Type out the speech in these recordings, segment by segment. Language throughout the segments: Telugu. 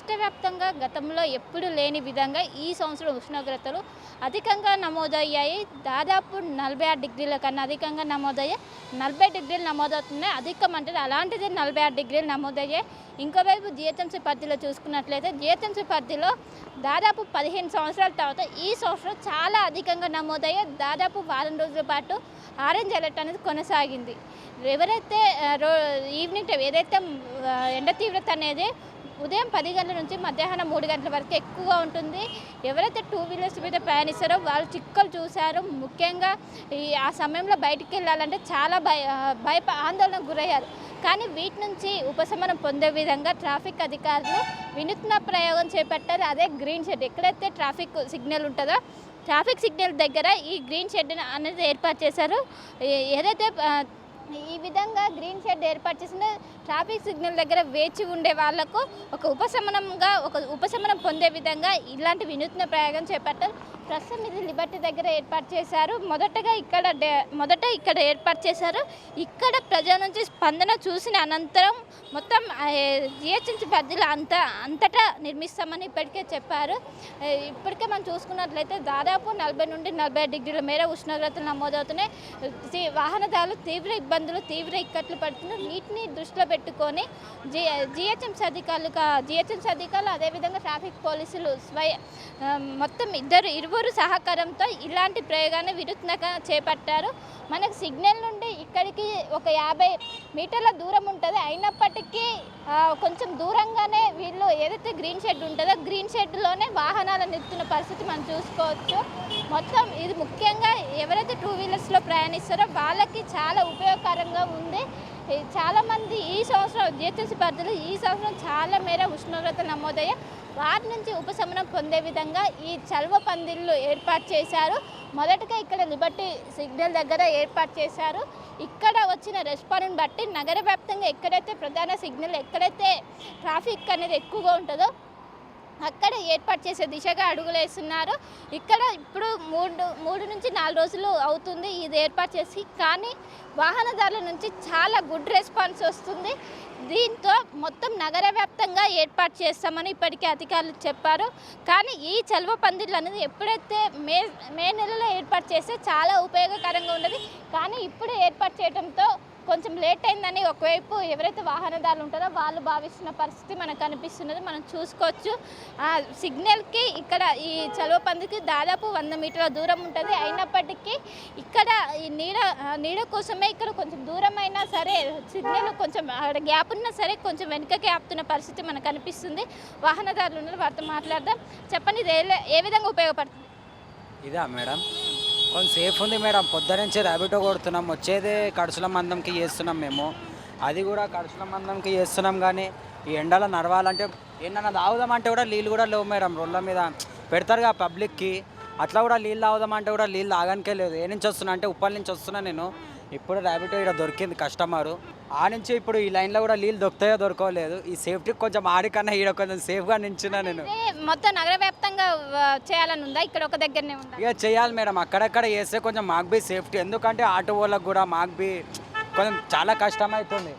రాష్ట్ర వ్యాప్తంగా గతంలో ఎప్పుడు లేని విధంగా ఈ సంవత్సరం ఉష్ణోగ్రతలు అధికంగా నమోదయ్యాయి. దాదాపు 46 డిగ్రీల కన్నా అధికంగా నమోదయ్యాయి. 40 డిగ్రీలు నమోదవుతున్నాయి. అధికం అంటే అలాంటిది 46 డిగ్రీలు నమోదయ్యాయి. ఇంకోవైపు జిహెచ్ఎంసీ పరిధిలో చూసుకున్నట్లయితే జిహెచ్ఎంసీ పరిధిలో దాదాపు 15 సంవత్సరాల తర్వాత ఈ సంవత్సరం చాలా అధికంగా నమోదయ్యాయి. దాదాపు వారం రోజుల పాటు ఆరెంజ్ అలర్ట్ అనేది కొనసాగింది. ఎవరైతే ఈవినింగ్ టైం ఏదైతే ఎండ తీవ్రత అనేది ఉదయం 10 గంటల నుంచి మధ్యాహ్నం 3 గంటల వరకు ఎక్కువగా ఉంటుంది. ఎవరైతే 2 వీలర్స్ మీద ప్రయాణిస్తారో వాళ్ళు చిక్కలు చూశారు. ముఖ్యంగా ఆ సమయంలో బయటికి వెళ్ళాలంటే చాలా ఆందోళనకు గురయ్యారు. కానీ వీటి నుంచి ఉపశమనం పొందే విధంగా ట్రాఫిక్ అధికారులు వినూత్న ప్రయోగం చేపట్టారు. అదే గ్రీన్ షెడ్. ఎక్కడైతే ట్రాఫిక్ సిగ్నల్ ఉంటుందో ట్రాఫిక్ సిగ్నల్ దగ్గర ఈ గ్రీన్ షెడ్ అనేది ఏర్పాటు చేశారు. ఏదైతే ఈ విధంగా గ్రీన్ షెడ్ ఏర్పాటు చేసిన ట్రాఫిక్ సిగ్నల్ దగ్గర వేచి ఉండే వాళ్లకు ఒక ఉపశమనం పొందే విధంగా ఇలాంటి వినూత్న ప్రయోగం చేపట్టారు. ప్రస్తుతం ఇది లిబర్టీ దగ్గర ఏర్పాటు చేశారు. మొదట ఇక్కడ ఏర్పాటు చేశారు. ఇక్కడ ప్రజల నుంచి స్పందన చూసిన అనంతరం మొత్తం జిహెచ్ఎంసీ పరిధిలో అంతటా నిర్మిస్తామని ఇప్పటికే చెప్పారు. ఇప్పటికే మనం చూసుకున్నట్లయితే దాదాపు 40 నుండి 45 డిగ్రీల మేర ఉష్ణోగ్రతలు నమోదవుతున్నాయి. వాహనదారులు తీవ్ర ఇక్కట్లు పడుతున్నారు. వీటిని దృష్టిలో పెట్టుకొని జిహెచ్ఎంసీ అధికారులు అదేవిధంగా ట్రాఫిక్ పోలీసులు మొత్తం ఇరువురు సహకారంతో ఇలాంటి ప్రయోగాన్ని వినూత్నంగా చేపట్టారు. మనకు సిగ్నల్ నుండి ఇక్కడికి ఒక 50 మీటర్ల దూరం ఉంటుంది. అయినప్పటికీ కొంచెం దూరంగానే వీళ్ళు ఏదైతే గ్రీన్ షెడ్ ఉంటుందో గ్రీన్ షెడ్లోనే వాహనాలు నిలుపుతున్న పరిస్థితి మనం చూసుకోవచ్చు. మొత్తం ఇది ముఖ్యంగా ఎవరైతే 2 వీలర్స్లో ప్రయాణిస్తారో వాళ్ళకి చాలా ఉపయోగకరంగా ఉంది. చాలామంది ఈ సంవత్సరం జిహెచ్ఎంసీ పరిధిలో ఈ సంవత్సరం చాలా మేర ఉష్ణోగ్రతలు నమోదయ్యాయి. వాటి నుంచి ఉపశమనం పొందే విధంగా ఈ చలువ పందిళ్ళు ఏర్పాటు చేశారు. మొదటగా ఇక్కడ లిబర్టీ సిగ్నల్ దగ్గర ఏర్పాటు చేశారు. ఇక్కడ వచ్చిన రెస్పాండ్ని బట్టి నగర వ్యాప్తంగా ఎక్కడైతే ప్రధాన సిగ్నల్ ఎక్కడైతే ట్రాఫిక్ అనేది ఎక్కువగా ఉంటుందో అక్కడ ఏర్పాటు చేసే దిశగా అడుగులేస్తున్నారు. ఇక్కడ ఇప్పుడు 3 నుంచి 4 రోజులు అవుతుంది ఇది ఏర్పాటు చేసి. కానీ వాహనదారుల నుంచి చాలా గుడ్ రెస్పాన్స్ వస్తుంది. దీంతో మొత్తం నగర వ్యాప్తంగా ఏర్పాటు చేస్తామని ఇప్పటికే అధికారులు చెప్పారు. కానీ ఈ చలువ పందిళ్ళు అనేది ఎప్పుడైతే మే నెలలో ఏర్పాటు చేస్తే చాలా ఉపయోగకరంగా ఉన్నది. కానీ ఇప్పుడు ఏర్పాటు చేయడంతో కొంచెం లేట్ అయిందని ఒకవైపు ఎవరైతే వాహనదారులు ఉంటారో వాళ్ళు భావిస్తున్న పరిస్థితి మనకు కనిపిస్తున్నది. మనం చూసుకోవచ్చు. సిగ్నల్కి ఇక్కడ ఈ చలువ పందికి దాదాపు 100 మీటర్ల దూరం ఉంటుంది. అయినప్పటికీ ఇక్కడ ఈ నీడ కోసమే ఇక్కడ కొంచెం దూరం అయినా సరే సిగ్నల్ కొంచెం గ్యాప్ ఉన్నా సరే కొంచెం వెనుకకి ఆపుతున్న పరిస్థితి మనకు కనిపిస్తుంది. వాహనదారులు ఉన్నారు, వారితో మాట్లాడదాం. చెప్పండి, ఇది ఏ విధంగా ఉపయోగపడుతుంది? ఇదా మేడం, కొంచెం సేఫ్ ఉంది మేడం. పొద్దునుంచి ర్యాబిటో కొడుతున్నాం, వచ్చేదే కడుసుల మందంకి చేస్తున్నాం మేము. అది కూడా కడుసుల మందంకి చేస్తున్నాం. కానీ ఈ ఎండలో నడవాలంటే ఏంటన్నా తాగుదామంటే కూడా నీళ్ళు కూడా లేవు మేడం. రోడ్ల మీద పెడతారుగా పబ్లిక్కి, అట్లా కూడా నీళ్ళు తాగుదామంటే కూడా నీళ్ళు తాగనికే లేదు. ఏ నుంచి వస్తున్నా అంటే ఉప్పల్ నుంచి వస్తున్నా నేను. ఇప్పుడు ర్యాబిటో ఇక్కడ దొరికింది కస్టమరు. ఆ నుంచి ఇప్పుడు ఈ లైన్లో కూడా నీళ్ళు దొరుకుతాయో దొరకలేదు. ఈ సేఫ్టీకి కొంచెం ఆడికన్నా ఈడ కొంచెం సేఫ్గా నించున్నా నేను. మొత్తం నగర వ్యాప్తంగా చేయాలని ఉందా? ఇక్కడ ఒక దగ్గరనే ఉందా? ఇక చేయాలి మేడం. అక్కడక్కడ చేస్తే కొంచెం మాకు బి సేఫ్టీ. ఎందుకంటే ఆటో వాళ్ళకు కూడా మాకు బి కొంచెం చాలా కష్టమవుతుంది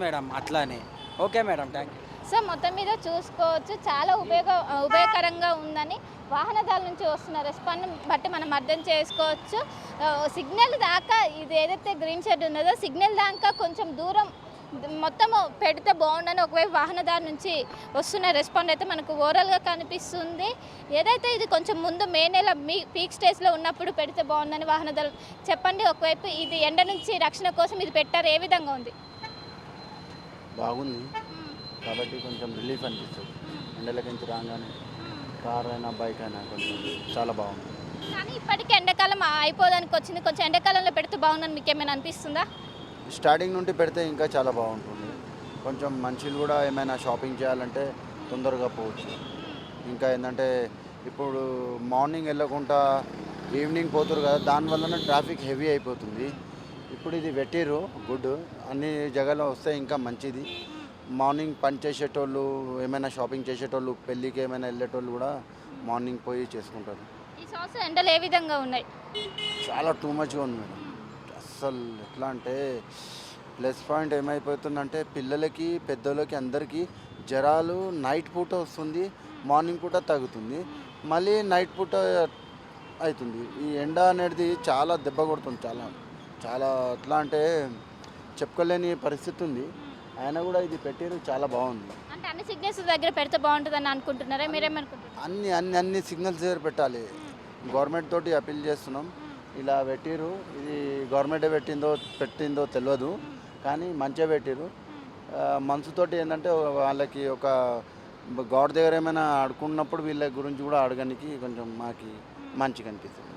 మేడం. అట్లానే okay madam, thank you. So మొత్తం మీద చూసుకోవచ్చు, చాలా ఉపయోగకరంగా ఉందని వాహనదారుల నుంచి వస్తున్న రెస్పాండ్ బట్టి మనం అర్థం చేసుకోవచ్చు. సిగ్నల్ దాకా ఇది ఏదైతే గ్రీన్ షెడ్ ఉన్నదో సిగ్నల్ దాకా కొంచెం దూరం మొత్తం పెడితే బాగుండని ఒకవైపు వాహనదారు నుంచి వస్తున్న రెస్పాండ్ అయితే మనకు ఓవరాల్గా కనిపిస్తుంది. ఏదైతే ఇది కొంచెం ముందు మే నెల పీక్ స్టేజ్లో ఉన్నప్పుడు పెడితే బాగుందని వాహనదారు చెప్పండి. ఒకవైపు ఇది ఎండ నుంచి రక్షణ కోసం ఇది పెట్టారు, ఏ విధంగా ఉంది? బాగుంది కాబట్టి కొంచెం రిలీఫ్ అనిపిస్తుంది. ఎండలకి నుంచి రాగానే కార్ అయినా బైక్ అయినా కొంచెం చాలా బాగుంది. కానీ ఇప్పటికీ ఎండాకాలం అయిపోదానికి వచ్చింది, కొంచెం ఎండాకాలంలో పెడితే బాగుందని మీకు ఏమైనా అనిపిస్తుందా? స్టార్టింగ్ నుండి పెడితే ఇంకా చాలా బాగుంటుంది. కొంచెం మనుషులు కూడా ఏమైనా షాపింగ్ చేయాలంటే తొందరగా పోవచ్చు. ఇంకా ఏంటంటే ఇప్పుడు మార్నింగ్ వెళ్ళకుండా ఈవినింగ్ పోతురు కదా, దానివల్లనే ట్రాఫిక్ హెవీ అయిపోతుంది. ఇప్పుడు ఇది పెట్టిరు గుడ్, అన్ని జగల్లో వస్తే ఇంకా మంచిది. మార్నింగ్ పని చేసేటోళ్ళు, ఏమైనా షాపింగ్ చేసేటోళ్ళు, పెళ్ళికి ఏమైనా వెళ్ళేటోళ్ళు కూడా మార్నింగ్ పోయి చేసుకుంటారు. ఈ సంవత్సరం ఎండలు ఏ విధంగా ఉన్నాయి? చాలా టూ మచ్గా ఉంది మేడం. అస్సలు ఎట్లా అంటే ప్లస్ పాయింట్ ఏమైపోతుందంటే పిల్లలకి పెద్దలకి అందరికీ జ్వరాలు నైట్ పూట వస్తుంది, మార్నింగ్ పూట తగ్గుతుంది, మళ్ళీ నైట్ పూట అవుతుంది. ఈ ఎండ అనేది చాలా దెబ్బ కొడుతుంది, చాలా చాలా ఎట్లా అంటే చెప్పుకోలేని పరిస్థితి ఉంది. ఆయన కూడా ఇది పెట్టారు, చాలా బాగుంది. అంటే అన్ని సిగ్నల్స్ దగ్గర పెడితే బాగుంటుందని అనుకుంటున్నారా, మీరేమనుకుంటున్నారు? అన్ని సిగ్నల్స్ దగ్గర పెట్టాలి. గవర్నమెంట్ తోటి అప్పీల్ చేస్తున్నాం. ఇలా పెట్టిరు, ఇది గవర్నమెంటే పెట్టిందో తెలియదు, కానీ మంచిగా పెట్టిరు. మనసుతోటి ఏంటంటే వాళ్ళకి ఒక గాడ్ దగ్గర ఏమైనా ఆడుకున్నప్పుడు వీళ్ళ గురించి కూడా అడగడానికి కొంచెం మాకు మంచిగా అనిపిస్తుంది.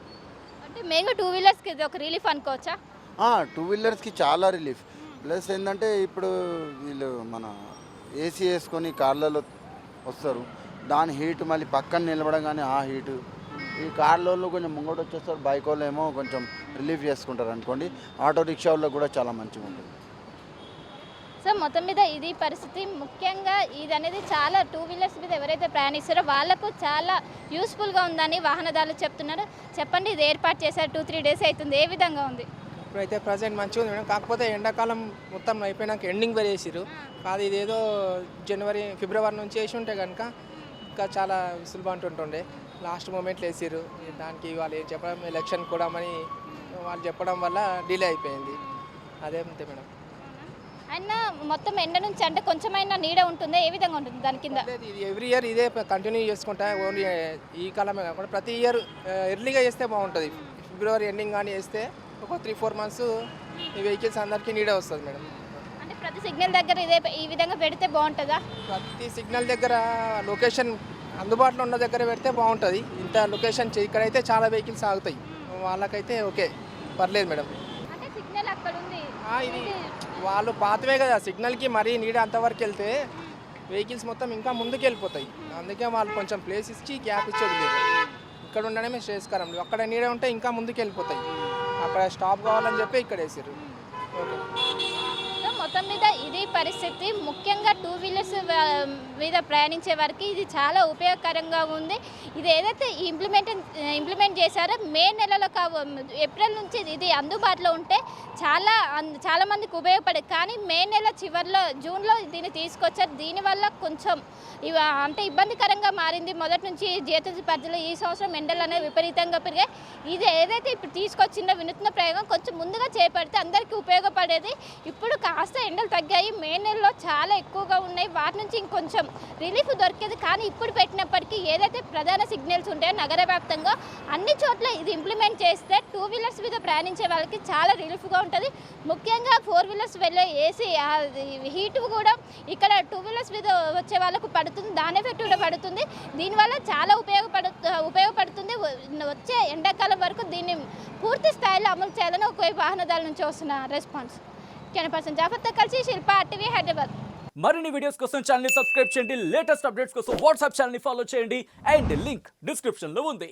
అంటే మెయిన్గా 2 వీలర్స్కి ఇది ఒక రిలీఫ్ అనుకోవచ్చా? 2 వీలర్స్కి చాలా రిలీఫ్. ప్లస్ ఏంటంటే ఇప్పుడు వీళ్ళు మన ఏసీ వేసుకొని కార్లలో వస్తారు, దాని హీట్ మళ్ళీ పక్కన నిలబడగానే ఆ హీటు ఈ కార్లలో కొంచెం ముంగట వచ్చేస్తారు, బైక్ వాళ్ళు ఏమో కొంచెం రిలీఫ్ చేసుకుంటారు అనుకోండి. ఆటో రిక్షా వాళ్ళకి కూడా చాలా మంచిగా ఉంటుంది. సో మొత్తం మీద ఇది పరిస్థితి. ముఖ్యంగా ఇది అనేది చాలా 2 వీలర్స్ మీద ఎవరైతే ప్రయాణిస్తారో వాళ్ళకు చాలా యూస్ఫుల్గా ఉందని వాహనదారులు చెప్తున్నారు. చెప్పండి, ఇది ఏర్పాటు చేశారు 2-3 డేస్ అవుతుంది, ఏ విధంగా ఉంది? ఇప్పుడైతే ప్రజెంట్ మంచిగా ఉంది మేడం. కాకపోతే ఎండాకాలం మొత్తం అయిపోయినాక ఎండింగ్ వరకు వేసిరు. కాదు ఇదేదో జనవరి ఫిబ్రవరి నుంచి వేసి ఉంటే కనుక ఇంకా చాలా సులభం అంటుంటుండే. లాస్ట్ మూమెంట్లో వేసిరు. దానికి వాళ్ళు ఏం చెప్పడం, ఎలక్షన్ కూడా అని వాళ్ళు చెప్పడం వల్ల డిలే అయిపోయింది. అదే అంతే మేడం. అయినా మొత్తం ఎండ నుంచి అంటే కొంచెమైనా నీడ ఉంటుంది, ఏ విధంగా ఉంటుంది దాని కింద? ఇది ఎవ్రీ ఇయర్ ఇదే కంటిన్యూ చేసుకుంటా. ఓన్లీ ఈ కాలమే కాకుండా ప్రతి ఇయర్ ఎర్లీగా చేస్తే బాగుంటుంది. ఫిబ్రవరి ఎండింగ్ కానీ వేస్తే ఒక 3-4 మంత్స్ ఈ వెహికల్స్ అందరికీ నీడే వస్తుంది మేడం. అంటే ప్రతి సిగ్నల్ దగ్గర ఇదే ఈ విధంగా పెడితే బాగుంటుందా? ప్రతి సిగ్నల్ దగ్గర లొకేషన్ అందుబాటులో ఉన్న దగ్గర పెడితే బాగుంటుంది. ఇంత లొకేషన్ ఇక్కడైతే చాలా వెహికల్స్ ఆగుతాయి, వాళ్ళకైతే ఓకే పర్లేదు మేడం. అంటే సిగ్నల్ అక్కడ ఉంది, ఇది వాళ్ళు పాతవే కదా, సిగ్నల్కి మరీ నీడ అంతవరకు వెళ్తే వెహికల్స్ మొత్తం ఇంకా ముందుకు వెళ్ళిపోతాయి. అందుకే వాళ్ళు కొంచెం ప్లేస్ ఇచ్చి గ్యాప్ ఇచ్చేది లేదు. ఇక్కడ ఉండడమే శ్రేయస్కరం. అక్కడ నీడ ఉంటే ఇంకా ముందుకు వెళ్ళిపోతాయి. అక్కడ స్టాప్ కావాలని చెప్పి ఇక్కడ వేసారు. ఓకే. సో మొత్తం మీద ఇది పరిస్థితి. ముఖ్యంగా 2 వీలర్స్ మీద ప్రయాణించే వారికి ఇది చాలా ఉపయోగకరంగా ఉంది. ఇది ఏదైతే ఇంప్లిమెంట్ చేశారో మే నెలలో ఏప్రిల్ నుంచి ఇది అందుబాటులో ఉంటే చాలా మందికి ఉపయోగపడేది. కానీ మే నెల చివరిలో జూన్లో దీన్ని తీసుకొచ్చారు. దీనివల్ల కొంచెం అంటే ఇబ్బందికరంగా మారింది. మొదటి నుంచి జీతు పరిధిలో ఈ సంవత్సరం ఎండలు అనేవి విపరీతంగా పెరిగాయి. ఇది ఏదైతే ఇప్పుడు తీసుకొచ్చిన వినూత్న ప్రయోగం కొంచెం ముందుగా చేపడితే అందరికీ ఉపయోగపడేది. ఇప్పుడు కాస్త ఎండలు తగ్గాయి, మే నెలలో చాలా ఎక్కువగా ఉన్నాయి, వాటి నుంచి ఇంకొంచెం రిలీఫ్ దొరికేది. కానీ ఇప్పుడు పెట్టినప్పటికీ ఏదైతే ప్రధాన సిగ్నల్స్ ఉంటాయో నగర వ్యాప్తంగా అన్ని చోట్ల ఇది ఇంప్లిమెంట్ చేస్తే 2 వీలర్స్ మీద ప్రయాణించే వాళ్ళకి చాలా రిలీఫ్గా ఉంటుంది. ముఖ్యంగా 4 వీలర్స్ వెళ్ళే ఏసీ హీట్ కూడా ఇక్కడ 2 వీలర్స్ మీద వచ్చే వాళ్ళకు పడుతుంది, దాని ఎఫెక్ట్ కూడా పడుతుంది. దీనివల్ల చాలా ఉపయోగపడుతుంది. వచ్చే ఎండాకాలం వరకు దీన్ని పూర్తి స్థాయిలో అమలు చేయాలని ఒకవైపు వాహనదారుల నుంచి వస్తున్న రెస్పాన్స్. కెమెరాపర్సన్ జాఫర్తో కలిసి శిల్ప, RTV హైదరాబాద్. మరిన్ని వీడియోస్ కోసం ఛానల్ ని సబ్స్క్రైబ్ చేయండి, లేటెస్ట్ అప్డేట్స్ కోసం వాట్సాప్ ఛానల్ ని ఫాలో చేయండి, అండ్ లింక్ డిస్క్రిప్షన్ లో ఉంది.